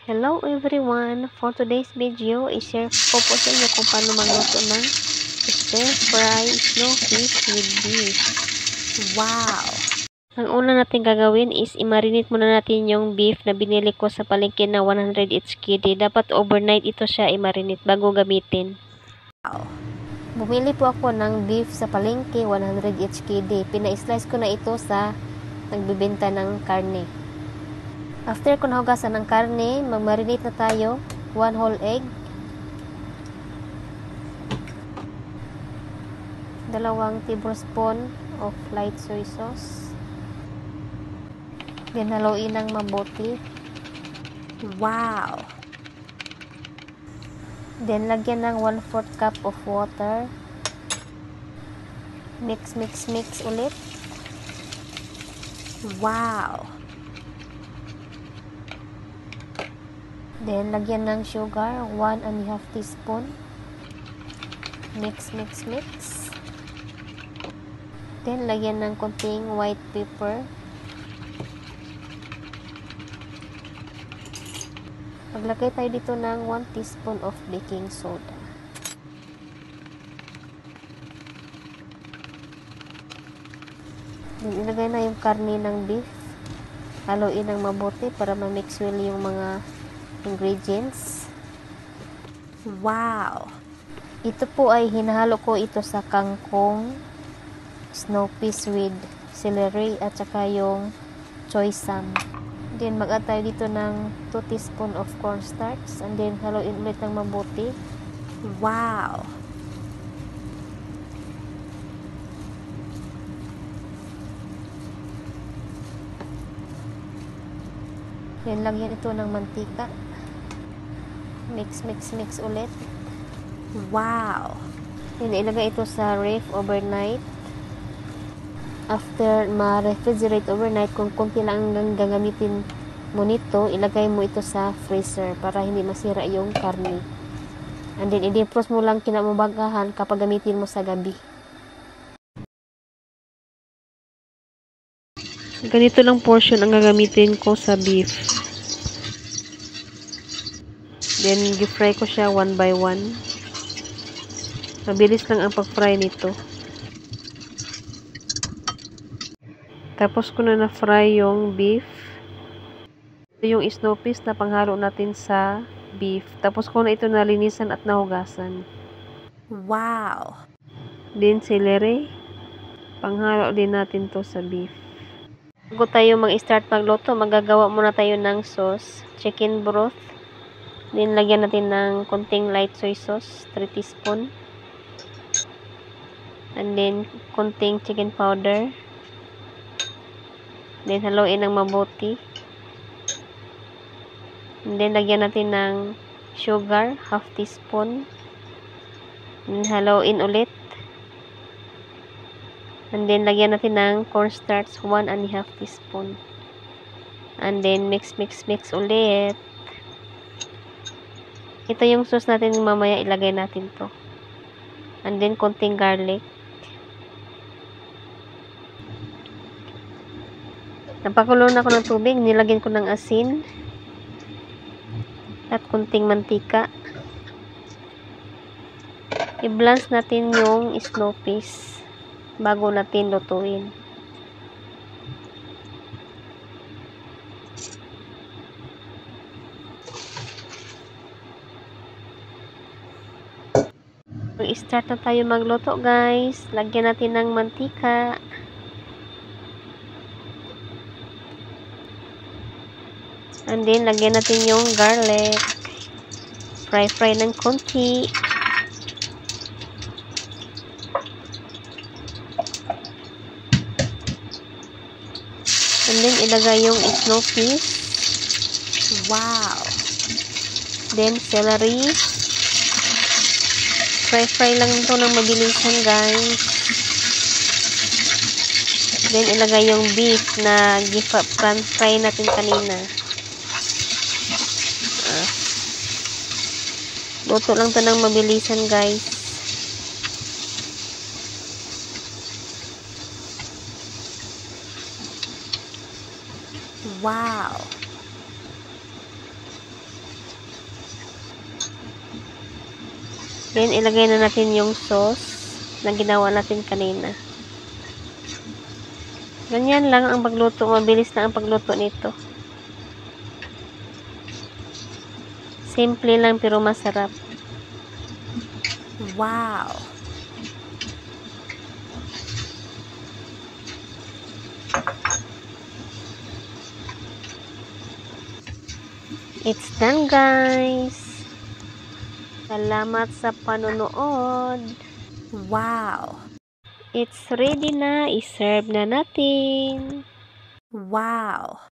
Hello everyone! For today's video, i-share ko po sa inyo kung paano magluto ng stir fry snow fish with beef. Wow! Ang una natin gagawin is i-marinate muna natin yung beef na binili ko sa palengke na 100 HKD. Dapat overnight ito siya i-marinate bago gamitin. Wow! Bumili po ako ng beef sa palengke 100 HKD. Pina-slice ko na ito sa nagbibenta ng karne. After ko nahugasan ng karne, mag-marinate na tayo. 1 whole egg, 2 tablespoon of light soy sauce, then haluin ng mabuti. Wow! Then lagyan ng 1/4 cup of water. Mix ulit. Wow! Then lagyan ng sugar, 1.5 teaspoon. Mix. Then lagyan ng konting white pepper. Maglagay tayo dito ng 1 teaspoon of baking soda. Then ilagay na yung karne ng beef. Haluin ng mabuti para ma-mix well yung mga ingredients. Wow! Ito po ay hinahalo ko ito sa kangkong, snow fish with celery at saka yung choy sam. Then mag-add tayo dito ng 2 teaspoon of cornstarch and then haluin ulit ng mabuti. Wow! Then lagyan ito ng mantika. Mix ulit. Wow! Then ilagay ito sa ref overnight. After ma-refrigerate overnight, kung konti lang ang gagamitin mo nito, ilagay mo ito sa freezer para hindi masira yung karne. And then i-defrost mo lang kinamabagahan kapag gamitin mo sa gabi. Ganito lang portion ang gagamitin ko sa beef. Then, i-fry ko siya 1 by 1. Mabilis lang ang pag-fry nito. Tapos ko na fry yung beef. Ito yung snow fish na panghalo natin sa beef. Tapos ko na ito nalinisan at nahugasan. Wow! Then, celery. Panghalo din natin to sa beef. Bago tayo mag-start magluto, magagawa muna tayo ng sauce. Chicken broth. Then, lagyan natin ng konting light soy sauce, 3 teaspoon. And then, konting chicken powder. Then, haluin ng mabuti. And then, lagyan natin ng sugar, 1/2 teaspoon. And haluin ulit. And then, lagyan natin ng cornstarch, 1.5 teaspoon. And then, mix ulit. Ito yung sauce natin mamaya ilagay natin to. And then, konting garlic. Napakulo na ako ng tubig. Nilagyan ko ng asin. At konting mantika. I-blanch natin yung snow fish bago natin lutuin. Start na tayo magluto, guys. Lagyan natin ng mantika. And then, lagyan natin yung garlic. Fry ng konti. And then, ilagay yung snow fish. Wow! Then, celery. Fry lang ito ng mabilisan, guys. Then, ilagay yung beef na fry natin kanina. Luto lang ito ng mabilisan, guys. Wow! Then, ilagay na natin yung sauce na ginawa natin kanina. Ganyan lang ang pagluto. Mabilis na ang pagluto nito. Simple lang pero masarap. Wow! It's done, guys. Salamat sa panonood. Wow! It's ready na. I-serve na natin. Wow!